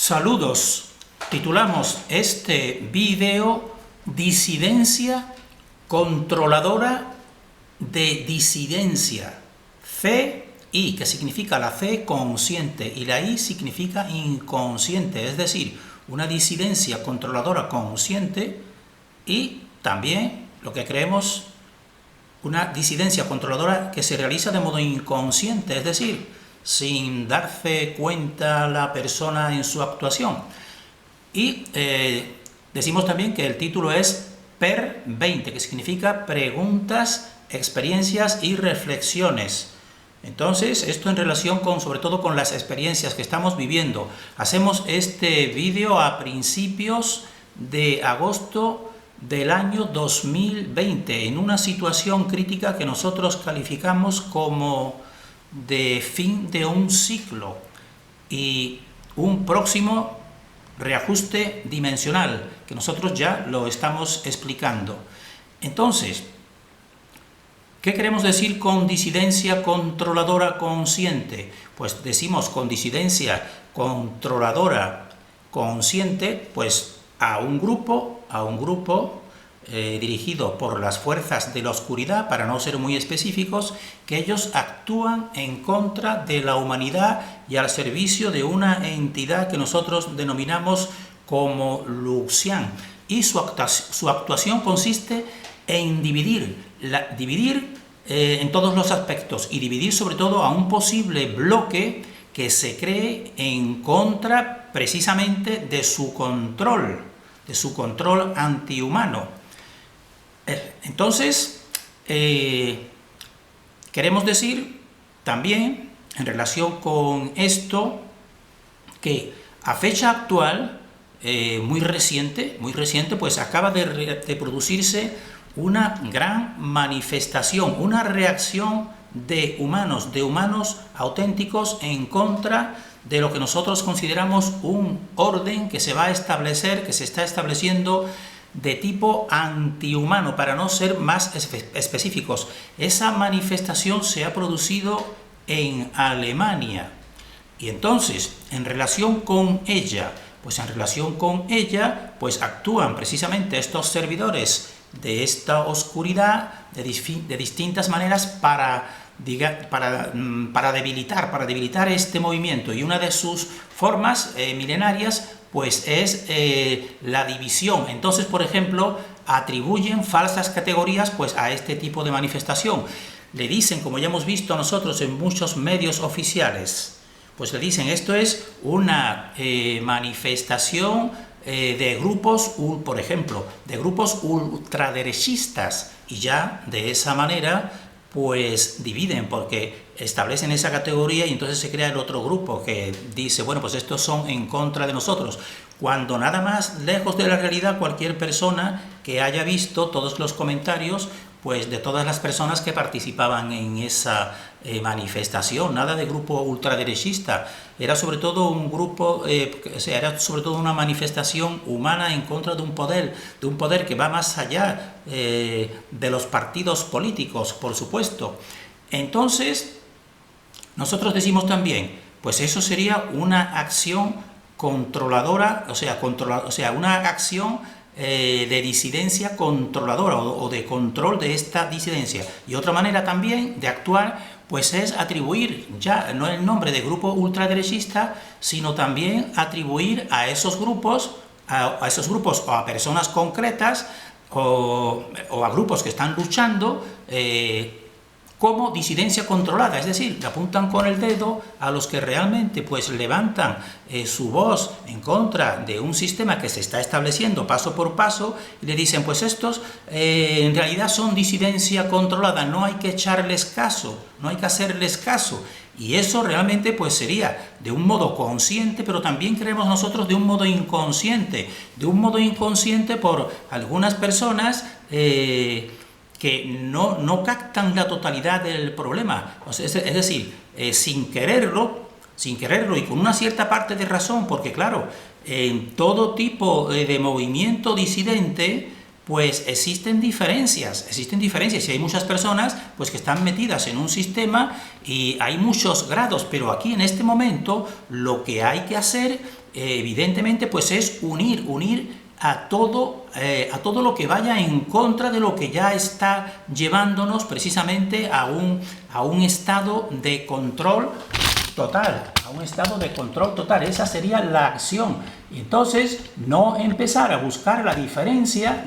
Saludos. Titulamos este vídeo Disidencia controladora de disidencia. C-I, que significa la C consciente, y la I significa inconsciente, es decir, una disidencia controladora consciente y también lo que creemos una disidencia controladora que se realiza de modo inconsciente, es decir, sin darse cuenta la persona en su actuación. Y decimos también que el título es PER 20, que significa preguntas, experiencias y reflexiones. Entonces, esto en relación con, sobre todo con las experiencias que estamos viviendo. Hacemos este vídeo a principios de agosto del año 2020, en una situación crítica que nosotros calificamos como de fin de un ciclo y un próximo reajuste dimensional, que nosotros ya lo estamos explicando. Entonces, ¿qué queremos decir con disidencia controladora consciente? Pues decimos con disidencia controladora consciente, pues a un grupo dirigido por las fuerzas de la oscuridad, para no ser muy específicos, que ellos actúan en contra de la humanidad y al servicio de una entidad que nosotros denominamos como Luxian. Y su actuación consiste en dividir en todos los aspectos, y dividir sobre todo a un posible bloque que se cree en contra precisamente de su control antihumano. Entonces, queremos decir también, en relación con esto, que a fecha actual, muy reciente, pues acaba de producirse una gran manifestación, una reacción de humanos auténticos en contra de lo que nosotros consideramos un orden que se va a establecer, que se está estableciendo de tipo antihumano, para no ser más específicos. Esa manifestación se ha producido en Alemania. Y entonces, en relación con ella, pues actúan precisamente estos servidores de esta oscuridad de distintas maneras para debilitar este movimiento. Y una de sus formas milenarias pues es la división. Entonces, por ejemplo, atribuyen falsas categorías pues a este tipo de manifestación. Le dicen, como ya hemos visto nosotros en muchos medios oficiales, pues le dicen, esto es una manifestación de grupos, por ejemplo, de grupos ultraderechistas, y ya de esa manera pues dividen, porque establecen esa categoría y entonces se crea el otro grupo que dice, bueno, pues estos son en contra de nosotros, cuando nada más lejos de la realidad cualquier persona que haya visto todos los comentarios pues de todas las personas que participaban en esa manifestación, nada de grupo ultraderechista, era sobre todo un grupo, era sobre todo una manifestación humana en contra de un poder que va más allá de los partidos políticos, por supuesto. Entonces, nosotros decimos también, pues eso sería una acción controladora, o sea, una acción de disidencia controladora o de control de esta disidencia. Y otra manera también de actuar pues es atribuir ya no el nombre de grupo ultraderechista, sino también atribuir a esos grupos o a personas concretas o a grupos que están luchando como disidencia controlada, es decir, le apuntan con el dedo a los que realmente pues levantan su voz en contra de un sistema que se está estableciendo paso por paso, y le dicen, pues estos en realidad son disidencia controlada, no hay que echarles caso, no hay que hacerles caso. Y eso realmente pues sería de un modo consciente, pero también creemos nosotros de un modo inconsciente por algunas personas que no captan la totalidad del problema, es decir, sin quererlo y con una cierta parte de razón, porque claro, en todo tipo de movimiento disidente pues existen diferencias, y hay muchas personas pues que están metidas en un sistema y hay muchos grados, pero aquí en este momento lo que hay que hacer evidentemente pues es unir a todo lo que vaya en contra de lo que ya está llevándonos precisamente a un estado de control total, esa sería la acción. Entonces, no empezar a buscar la diferencia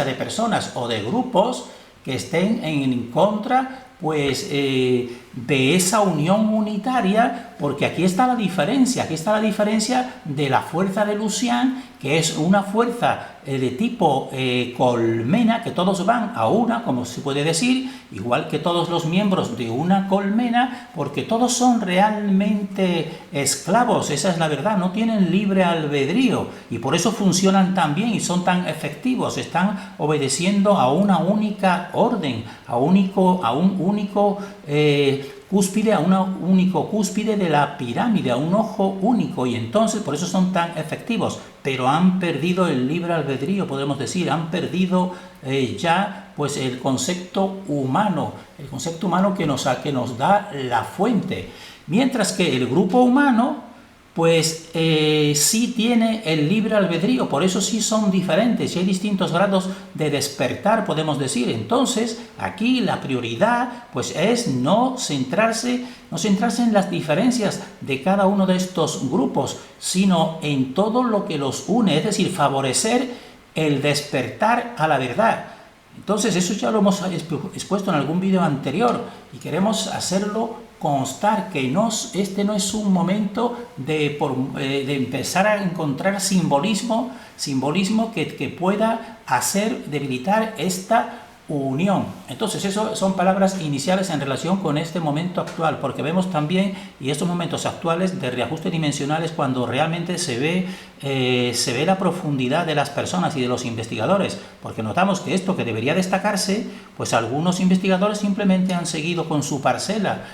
de personas o de grupos que estén en contra pues de esa unión unitaria, porque aquí está la diferencia de la fuerza de Lucian, que es una fuerza de tipo colmena, que todos van a una, como se puede decir, igual que todos los miembros de una colmena, porque todos son realmente esclavos, esa es la verdad, no tienen libre albedrío, y por eso funcionan tan bien y son tan efectivos, están obedeciendo a una única orden, a un único cúspide de la pirámide, a un ojo único, y entonces por eso son tan efectivos, pero han perdido el libre albedrío, podemos decir, han perdido ya pues el concepto humano que nos da la fuente, mientras que el grupo humano pues sí tiene el libre albedrío, por eso sí son diferentes, y hay distintos grados de despertar, podemos decir. Entonces, aquí la prioridad pues es no centrarse en las diferencias de cada uno de estos grupos, sino en todo lo que los une, es decir, favorecer el despertar a la verdad. Entonces, eso ya lo hemos expuesto en algún vídeo anterior, y queremos hacerlo constar que este no es un momento de empezar a encontrar simbolismo que pueda debilitar esta unión. Entonces, eso son palabras iniciales en relación con este momento actual, porque vemos también, y estos momentos actuales de reajuste dimensional es cuando realmente se ve la profundidad de las personas y de los investigadores, porque notamos que esto que debería destacarse, pues algunos investigadores simplemente han seguido con su parcela,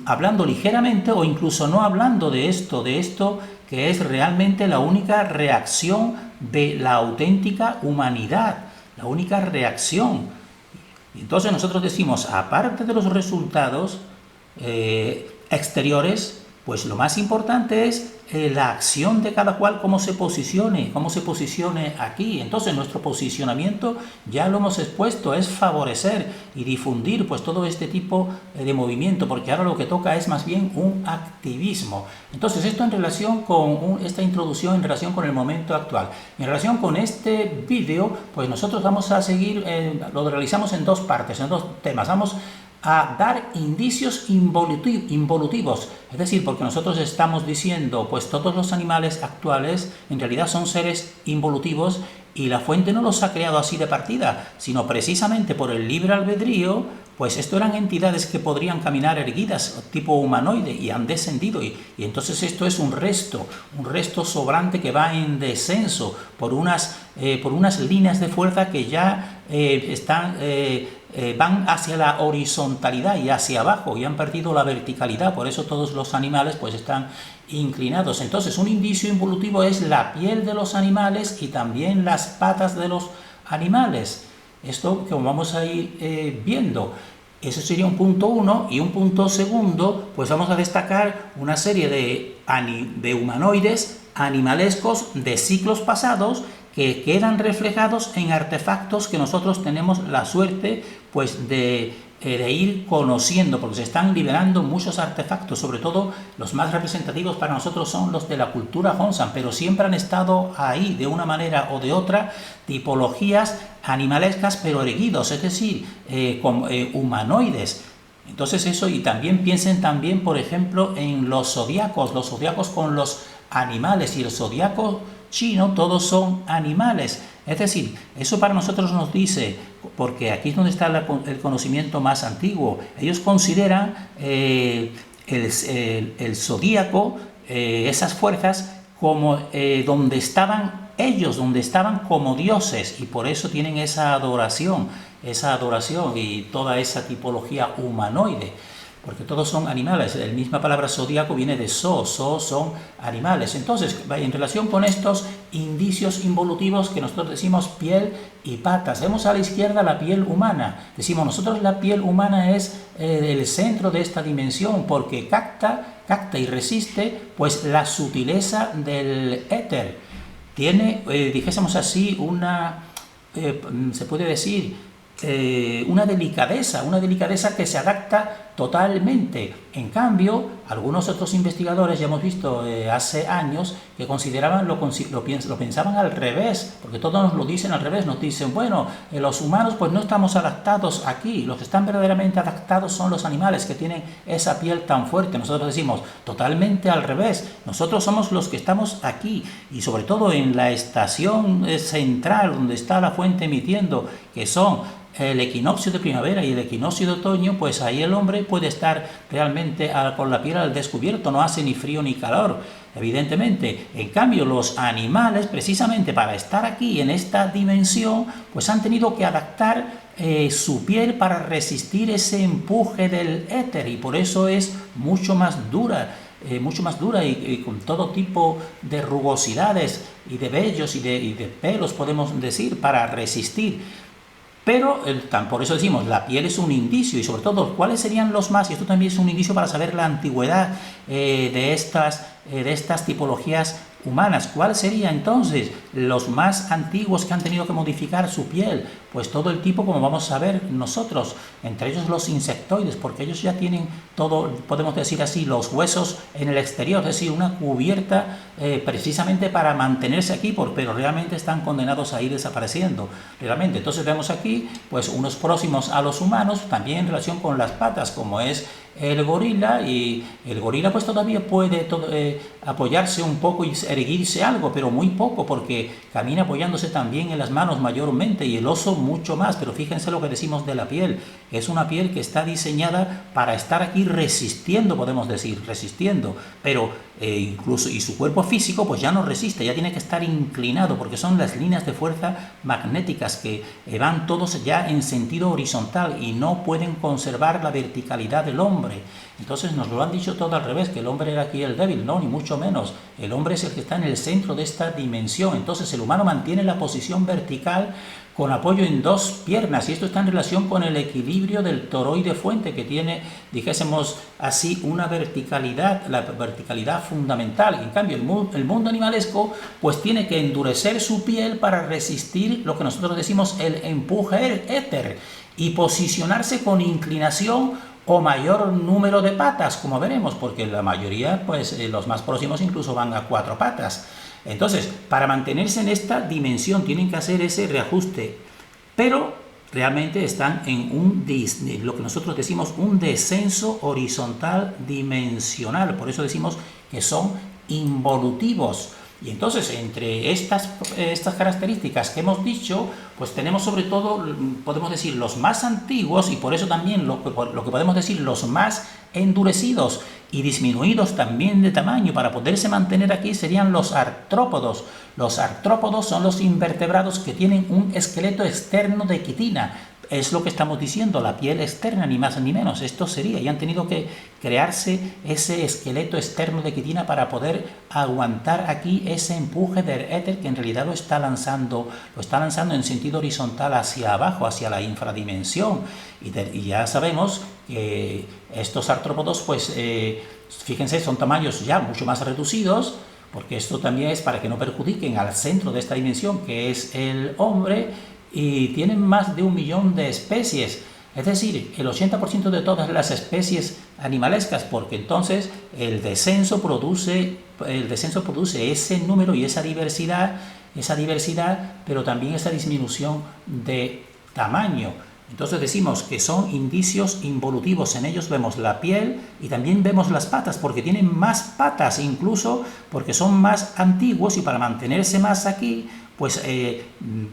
hablando ligeramente o incluso no hablando de esto que es realmente la única reacción de la auténtica humanidad, la única reacción. Entonces nosotros decimos, aparte de los resultados exteriores, pues lo más importante es la acción de cada cual, cómo se posicione aquí. Entonces nuestro posicionamiento, ya lo hemos expuesto, es favorecer y difundir pues todo este tipo de movimiento, porque ahora lo que toca es más bien un activismo. Entonces esto en relación con esta introducción en relación con el momento actual. En relación con este vídeo, pues nosotros vamos a seguir, lo realizamos en dos partes, en dos temas. Vamos a dar indicios involutivos, es decir, porque nosotros estamos diciendo, pues todos los animales actuales en realidad son seres involutivos, y la fuente no los ha creado así de partida, sino precisamente por el libre albedrío, pues esto eran entidades que podrían caminar erguidas, tipo humanoide, y han descendido, y entonces esto es un resto sobrante que va en descenso por unas líneas de fuerza que ya van hacia la horizontalidad y hacia abajo, y han perdido la verticalidad, por eso todos los animales pues están inclinados. Entonces un indicio involutivo es la piel de los animales y también las patas de los animales. Esto que vamos a ir viendo. Eso sería un punto 1, y un punto segundo, pues vamos a destacar una serie de humanoides animalescos de siglos pasados que quedan reflejados en artefactos que nosotros tenemos la suerte pues de ir conociendo, porque se están liberando muchos artefactos, sobre todo los más representativos para nosotros son los de la cultura Hongshan, pero siempre han estado ahí de una manera o de otra, tipologías animalescas pero erguidos, es decir, humanoides. Entonces eso, y también piensen también, por ejemplo, en los zodiacos con los animales, y el zodiaco chino, todos son animales. Es decir, eso para nosotros nos dice, porque aquí es donde está el conocimiento más antiguo, ellos consideran el zodíaco, esas fuerzas, como donde estaban ellos, donde estaban como dioses, y por eso tienen esa adoración y toda esa tipología humanoide. porque todos son animales. La misma palabra zodíaco viene de so son animales. Entonces, en relación con estos indicios involutivos que nosotros decimos piel y patas, vemos a la izquierda la piel humana. Decimos nosotros la piel humana es el centro de esta dimensión porque capta y resiste pues la sutileza del éter. Tiene, dijésemos así, se puede decir, una delicadeza que se adapta totalmente. En cambio, algunos otros investigadores, ya hemos visto hace años, que consideraban, lo pensaban al revés, porque todos nos lo dicen al revés, nos dicen, bueno, los humanos pues no estamos adaptados aquí, los que están verdaderamente adaptados son los animales que tienen esa piel tan fuerte. Nosotros decimos, totalmente al revés, nosotros somos los que estamos aquí, y sobre todo en la estación central, donde está la fuente emitiendo, que son el equinoccio de primavera y el equinoccio de otoño, pues ahí el hombre puede estar realmente con la piel al descubierto, no hace ni frío ni calor, evidentemente. En cambio, los animales, precisamente para estar aquí en esta dimensión, pues han tenido que adaptar su piel para resistir ese empuje del éter, y por eso es mucho más dura y con todo tipo de rugosidades y de vellos y de pelos, podemos decir, para resistir. Pero por eso decimos, la piel es un indicio, y sobre todo, ¿cuáles serían los más? Y esto también es un indicio para saber la antigüedad de estas tipologías humanas. ¿Cuál sería entonces los más antiguos que han tenido que modificar su piel? Pues todo el tipo, como vamos a ver nosotros, entre ellos los insectoides, porque ellos ya tienen todo, podemos decir así, los huesos en el exterior, es decir, una cubierta precisamente para mantenerse aquí, pero realmente están condenados a ir desapareciendo, realmente. Entonces vemos aquí pues unos próximos a los humanos, también en relación con las patas, como es el gorila, y el gorila pues todavía puede apoyarse un poco y erguirse algo, pero muy poco, porque camina apoyándose también en las manos mayormente, y el oso mucho más. Pero fíjense lo que decimos de la piel, es una piel que está diseñada para estar aquí resistiendo, podemos decir, pero incluso, y su cuerpo físico pues ya no resiste, ya tiene que estar inclinado, porque son las líneas de fuerza magnéticas que van todos ya en sentido horizontal y no pueden conservar la verticalidad del hombre. Entonces nos lo han dicho todo al revés, que el hombre era aquí el débil, no, ni mucho menos. El hombre es el que está en el centro de esta dimensión. Entonces el humano mantiene la posición vertical con apoyo en dos piernas, y esto está en relación con el equilibrio del toroide fuente, que tiene, dijésemos así, una verticalidad, la verticalidad fundamental. En cambio, el mundo animalesco pues tiene que endurecer su piel para resistir lo que nosotros decimos el empuje éter, y posicionarse con inclinación o mayor número de patas, como veremos, porque la mayoría, pues los más próximos incluso van a 4 patas. Entonces, para mantenerse en esta dimensión tienen que hacer ese reajuste, pero realmente están en lo que nosotros decimos un descenso horizontal dimensional, por eso decimos que son involutivos. Y entonces, entre estas características que hemos dicho, pues tenemos sobre todo, podemos decir, los más antiguos, y por eso también lo que podemos decir, los más endurecidos y disminuidos también de tamaño para poderse mantener aquí, serían los artrópodos. Los artrópodos son los invertebrados que tienen un esqueleto externo de quitina. Es lo que estamos diciendo, la piel externa, ni más ni menos. Esto sería, y han tenido que crearse ese esqueleto externo de quitina para poder aguantar aquí ese empuje del éter, que en realidad lo está lanzando en sentido horizontal hacia abajo, hacia la infradimensión. Y ya sabemos que estos artrópodos, pues fíjense, son tamaños ya mucho más reducidos, porque esto también es para que no perjudiquen al centro de esta dimensión, que es el hombre, y tienen más de 1 millón de especies, es decir, el 80% de todas las especies animalescas, porque entonces el descenso produce ese número y esa diversidad, pero también esa disminución de tamaño. Entonces decimos que son indicios involutivos, en ellos vemos la piel y también vemos las patas, porque tienen más patas, incluso porque son más antiguos, y para mantenerse más aquí pues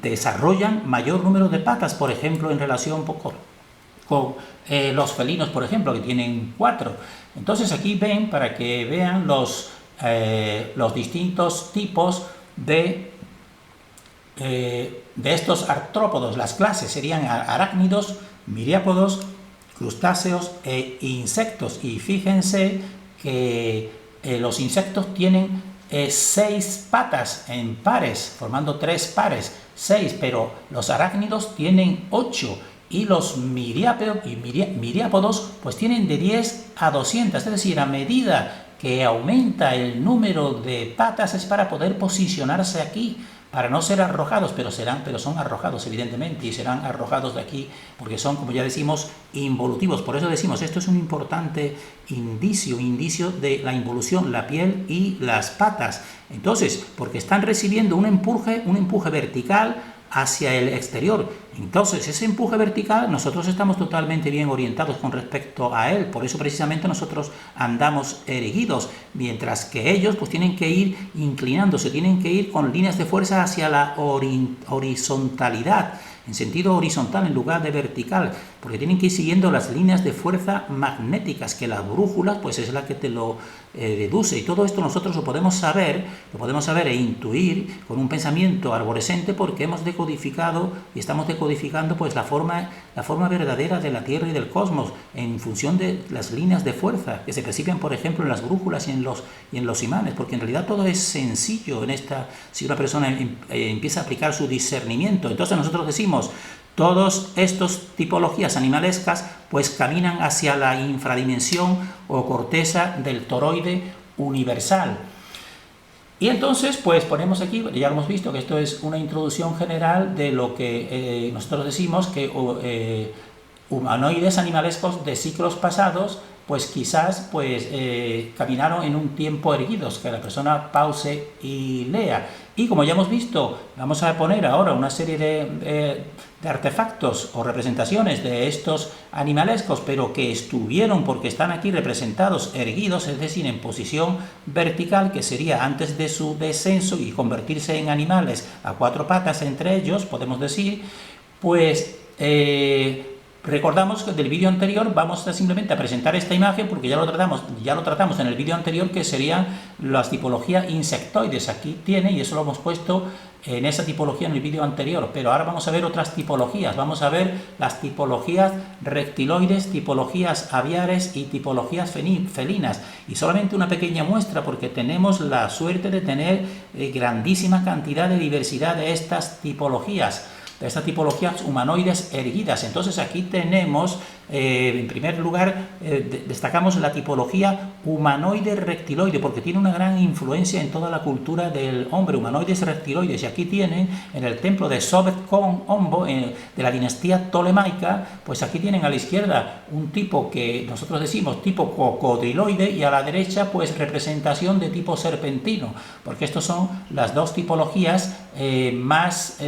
desarrollan mayor número de patas, por ejemplo, en relación con los felinos, por ejemplo, que tienen 4. Entonces aquí ven, para que vean los distintos tipos de estos artrópodos. Las clases serían arácnidos, miriápodos, crustáceos e insectos. Y fíjense que los insectos tienen 6 patas en pares, formando 3 pares, 6, pero los arácnidos tienen 8 y los miriápodos pues tienen de 10 a 200, es decir, a medida que aumenta el número de patas es para poder posicionarse aquí, para no ser arrojados, pero son arrojados evidentemente, y serán arrojados de aquí porque son, como ya decimos, involutivos. Por eso decimos, esto es un importante indicio de la involución, la piel y las patas. Entonces, porque están recibiendo un empuje vertical hacia el exterior. Entonces, ese empuje vertical, nosotros estamos totalmente bien orientados con respecto a él. Por eso, precisamente, nosotros andamos erguidos, mientras que ellos pues tienen que ir inclinándose, tienen que ir con líneas de fuerza hacia la horizontalidad, en sentido horizontal en lugar de vertical, porque tienen que ir siguiendo las líneas de fuerza magnéticas, que la brújula pues es la que te lo deduce, y todo esto nosotros lo podemos saber e intuir con un pensamiento arborescente, porque hemos decodificado y estamos decodificando pues la forma verdadera de la Tierra y del cosmos en función de las líneas de fuerza que se perciben, por ejemplo, en las brújulas y en los imanes, porque en realidad todo es sencillo si una persona empieza a aplicar su discernimiento. Entonces nosotros decimos, todas estas tipologías animalescas pues caminan hacia la infradimensión o corteza del toroide universal. Y entonces pues ponemos aquí, ya hemos visto que esto es una introducción general de lo que nosotros decimos que humanoides animalescos de siglos pasados pues quizás caminaron en un tiempo erguidos, que la persona pause y lea. Y como ya hemos visto, vamos a poner ahora una serie de artefactos o representaciones de estos animalescos, pero que estuvieron, porque están aquí representados erguidos, es decir, en posición vertical, que sería antes de su descenso y convertirse en animales a 4 patas entre ellos, podemos decir, pues recordamos que del vídeo anterior vamos simplemente a presentar esta imagen porque ya lo tratamos en el vídeo anterior, que serían las tipologías insectoides. Aquí tiene, y eso lo hemos puesto en esa tipología en el vídeo anterior, pero ahora vamos a ver otras tipologías. Vamos a ver las tipologías reptiloides, tipologías aviares y tipologías felinas, y solamente una pequeña muestra porque tenemos la suerte de tener grandísima cantidad de diversidad de estas tipologías humanoides erguidas. Entonces aquí tenemos, en primer lugar, destacamos la tipología humanoide reptiloide, porque tiene una gran influencia en toda la cultura del hombre, humanoides reptiloides. Y aquí tienen, en el templo de Sobek-Kon-Ombo, de la dinastía tolemaica, pues aquí tienen a la izquierda un tipo que nosotros decimos tipo cocodriloide, y a la derecha pues representación de tipo serpentino, porque estos son las dos tipologías más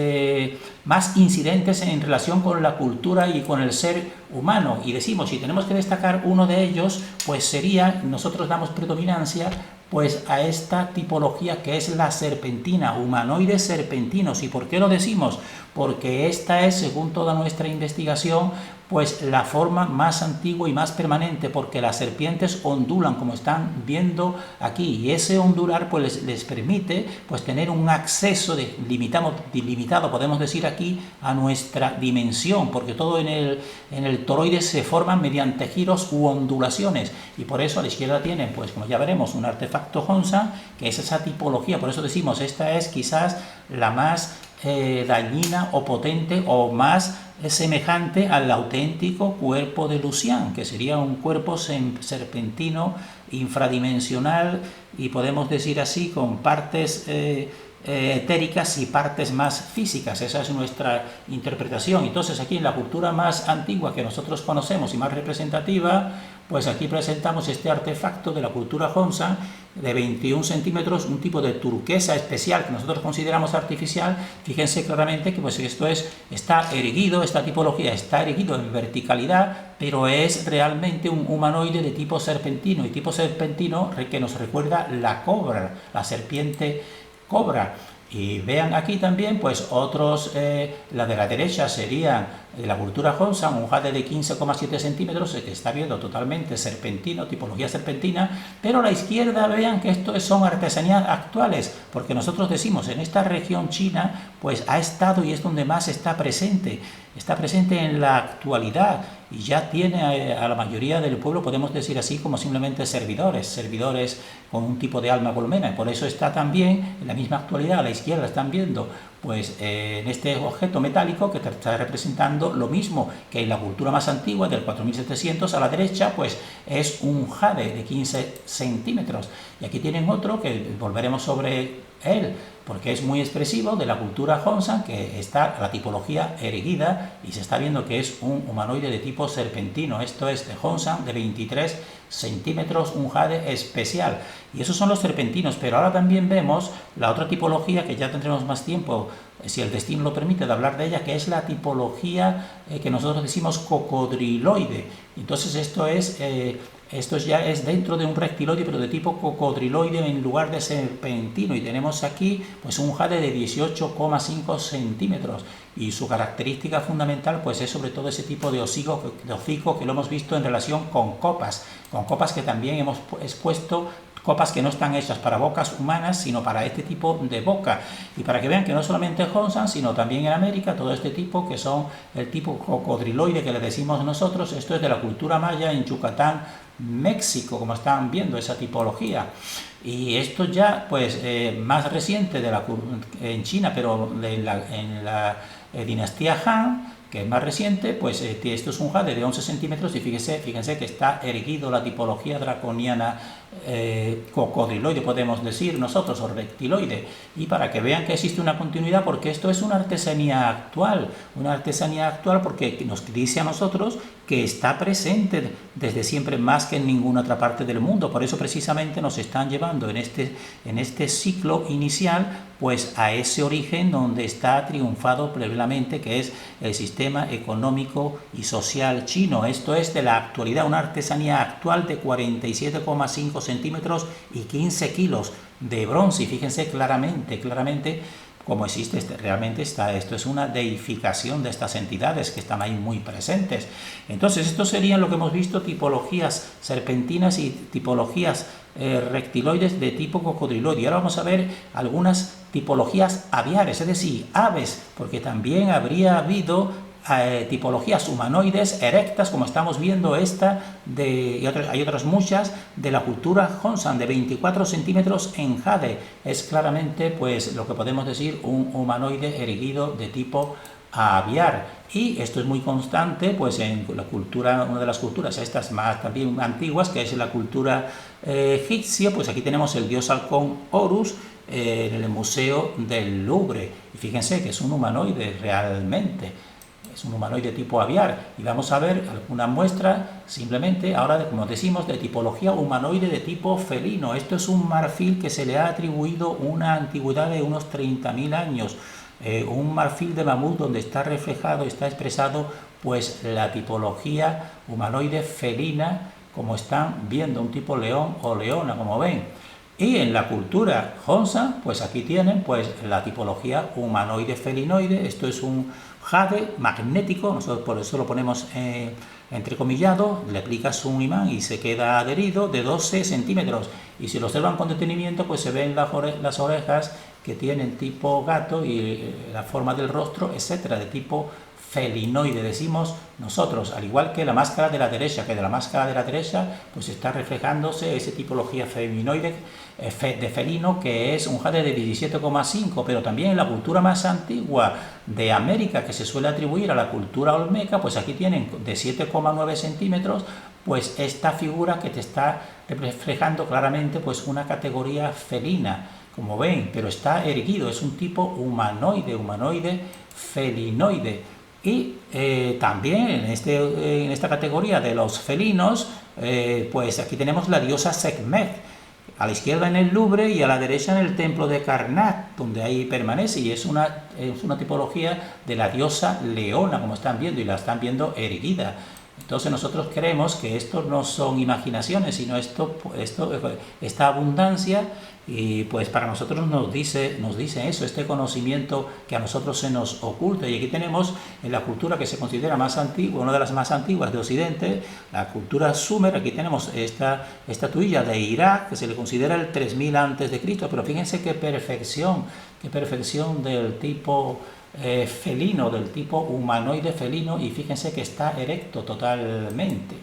incidentes en relación con la cultura y con el ser humano. Y decimos, si tenemos que destacar uno de ellos, pues sería, nosotros damos predominancia pues a esta tipología que es la serpentina, humanoides serpentinos. ¿Y por qué lo decimos? Porque esta es, según toda nuestra investigación, pues la forma más antigua y más permanente, porque las serpientes ondulan, como están viendo aquí, y ese ondular pues les permite pues tener un acceso limitado, podemos decir aquí, a nuestra dimensión, porque todo en el toroide se forman mediante giros u ondulaciones, y por eso a la izquierda tienen, pues como ya veremos, un artefacto Honsa, que es esa tipología. Por eso decimos, esta es quizás la más dañina o potente o más semejante al auténtico cuerpo de Lucian, que sería un cuerpo serpentino infradimensional, y podemos decir así, con partes etéricas y partes más físicas. Esa es nuestra interpretación. Entonces aquí en la cultura más antigua que nosotros conocemos y más representativa, pues aquí presentamos este artefacto de la cultura Honsa de 21 centímetros, un tipo de turquesa especial que nosotros consideramos artificial. Fíjense claramente que pues esto está erguido, esta tipología está erguido en verticalidad, pero es realmente un humanoide de tipo serpentino, y tipo serpentino que nos recuerda la cobra, la serpiente cobra. Y vean aquí también pues otros, la de la derecha serían la cultura Hongsan, un jade de 15,7 centímetros, que está viendo totalmente serpentino, tipología serpentina, pero a la izquierda vean que esto son artesanías actuales, porque nosotros decimos en esta región china, pues ha estado y es donde más está presente en la actualidad y ya tiene a la mayoría del pueblo, podemos decir así, como simplemente servidores con un tipo de alma colmena, y por eso está también en la misma actualidad. A la izquierda están viendo pues en este objeto metálico que está representando lo mismo que en la cultura más antigua del 4700. A la derecha pues es un jade de 15 centímetros, y aquí tienen otro que volveremos sobre él porque es muy expresivo, de la cultura Hongsan, que está la tipología erguida y se está viendo que es un humanoide de tipo serpentino. Esto es de Hongsan, de 23 centímetros, un jade especial, y esos son los serpentinos. Pero ahora también vemos la otra tipología, que ya tendremos más tiempo, si el destino lo permite, de hablar de ella, que es la tipología que nosotros decimos cocodriloide. Entonces esto ya es dentro de un reptiloide, pero de tipo cocodriloide en lugar de serpentino, y tenemos aquí pues un jade de 18,5 centímetros, y su característica fundamental pues es sobre todo ese tipo de hocico que lo hemos visto en relación con copas que también hemos expuesto, copas que no están hechas para bocas humanas, sino para este tipo de boca. Y para que vean que no solamente Hongsan, sino también en América, todo este tipo, que son el tipo cocodriloide que le decimos nosotros, esto es de la cultura maya en Yucatán, México, como están viendo esa tipología. Y esto ya, pues, más reciente en China, pero en la dinastía Han, que es más reciente, pues esto es un jade de 11 centímetros, y fíjense que está erguido la tipología draconiana, cocodriloide podemos decir nosotros, o reptiloide, y para que vean que existe una continuidad, porque esto es una artesanía actual porque nos dice a nosotros que está presente desde siempre, más que en ninguna otra parte del mundo. Por eso precisamente nos están llevando en este ciclo inicial pues a ese origen donde está triunfado plenamente, que es el sistema económico y social chino. Esto es de la actualidad, una artesanía actual de 47,5 centímetros y 15 kilos de bronce. Y fíjense claramente cómo existe, realmente esto es una deificación de estas entidades que están ahí muy presentes. Entonces, estos serían lo que hemos visto, tipologías serpentinas y tipologías reptiloides de tipo cocodriloide. Y ahora vamos a ver algunas tipologías aviares, es decir, aves, porque también habría habido tipologías humanoides erectas, como estamos viendo hay otras muchas de la cultura Hongsan, de 24 centímetros en jade. Es claramente pues lo que podemos decir un humanoide erguido de tipo aviar, y esto es muy constante pues en la cultura, una de las culturas estas más también antiguas, que es la cultura egipcia. Pues aquí tenemos el dios halcón Horus en el Museo del Louvre, y fíjense que es un humanoide realmente. Es un humanoide tipo aviar, y vamos a ver alguna muestra simplemente ahora, como decimos, de tipología humanoide de tipo felino. Esto es un marfil que se le ha atribuido una antigüedad de unos 30.000 años, un marfil de mamut donde está reflejado, está expresado pues la tipología humanoide felina, como están viendo, un tipo león o leona, como ven. Y en la cultura Hongsan, pues aquí tienen pues la tipología humanoide felinoide. Esto es un jade magnético, nosotros por eso lo ponemos entrecomillado, le aplicas un imán y se queda adherido, de 12 centímetros. Y si lo observan con detenimiento, pues se ven las orejas que tienen tipo gato, y la forma del rostro, etcétera, de tipo felinoide, decimos nosotros, al igual que la máscara de la derecha, que de la máscara de la derecha pues está reflejándose esa tipología feminoide de felino, que es un jade de 17,5, pero también en la cultura más antigua de América, que se suele atribuir a la cultura olmeca, pues aquí tienen de 7,9 centímetros, pues esta figura que te está reflejando claramente pues una categoría felina, como ven, pero está erguido, es un tipo humanoide felinoide. Y también en esta categoría de los felinos, pues aquí tenemos la diosa Sekhmet, a la izquierda en el Louvre y a la derecha en el templo de Karnak, donde ahí permanece, y es una tipología de la diosa leona, como están viendo, y la están viendo erguida. Entonces nosotros creemos que esto no son imaginaciones, sino esta abundancia, y pues para nosotros nos dice eso, este conocimiento que a nosotros se nos oculta. Y aquí tenemos en la cultura que se considera más antigua, una de las más antiguas de Occidente, la cultura sumer. Aquí tenemos esta estatuilla de Irak, que se le considera el 3000 a.C., pero fíjense qué perfección del tipo felino, del tipo humanoide felino, y fíjense que está erecto totalmente.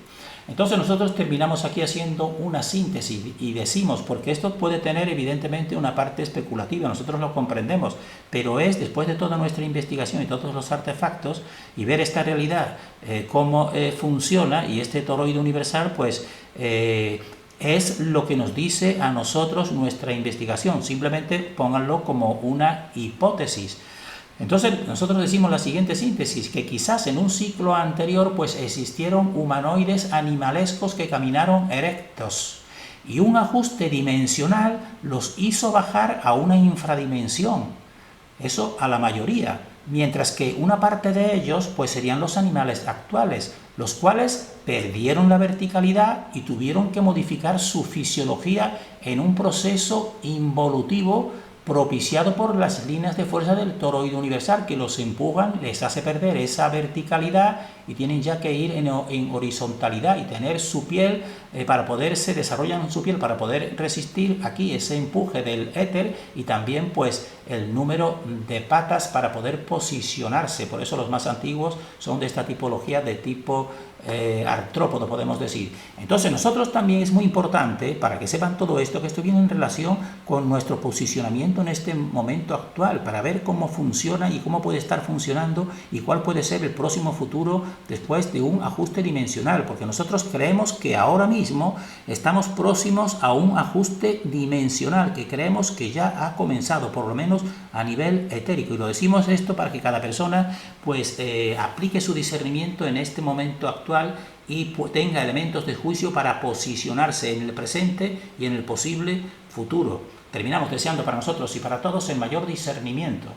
Entonces nosotros terminamos aquí haciendo una síntesis y decimos, porque esto puede tener evidentemente una parte especulativa, nosotros lo comprendemos, pero es después de toda nuestra investigación y todos los artefactos y ver esta realidad, cómo funciona, y este toroide universal, pues es lo que nos dice a nosotros nuestra investigación. Simplemente pónganlo como una hipótesis. Entonces nosotros decimos la siguiente síntesis, que quizás en un ciclo anterior pues existieron humanoides animalescos que caminaron erectos, y un ajuste dimensional los hizo bajar a una infradimensión, eso a la mayoría, mientras que una parte de ellos pues serían los animales actuales, los cuales perdieron la verticalidad y tuvieron que modificar su fisiología en un proceso involutivo propiciado por las líneas de fuerza del toroide universal, que los empujan, les hace perder esa verticalidad y tienen ya que ir en horizontalidad y tener su piel se desarrollan su piel para poder resistir aquí ese empuje del éter, y también pues el número de patas para poder posicionarse. Por eso los más antiguos son de esta tipología de tipo artrópodo, podemos decir. Entonces nosotros también es muy importante, para que sepan todo esto, que esto viene en relación con nuestro posicionamiento en este momento actual, para ver cómo funciona y cómo puede estar funcionando y cuál puede ser el próximo futuro después de un ajuste dimensional, porque nosotros creemos que ahora mismo estamos próximos a un ajuste dimensional, que creemos que ya ha comenzado, por lo menos a nivel etérico, y lo decimos esto para que cada persona pues aplique su discernimiento en este momento actual y tenga elementos de juicio para posicionarse en el presente y en el posible futuro. Terminamos deseando para nosotros y para todos el mayor discernimiento.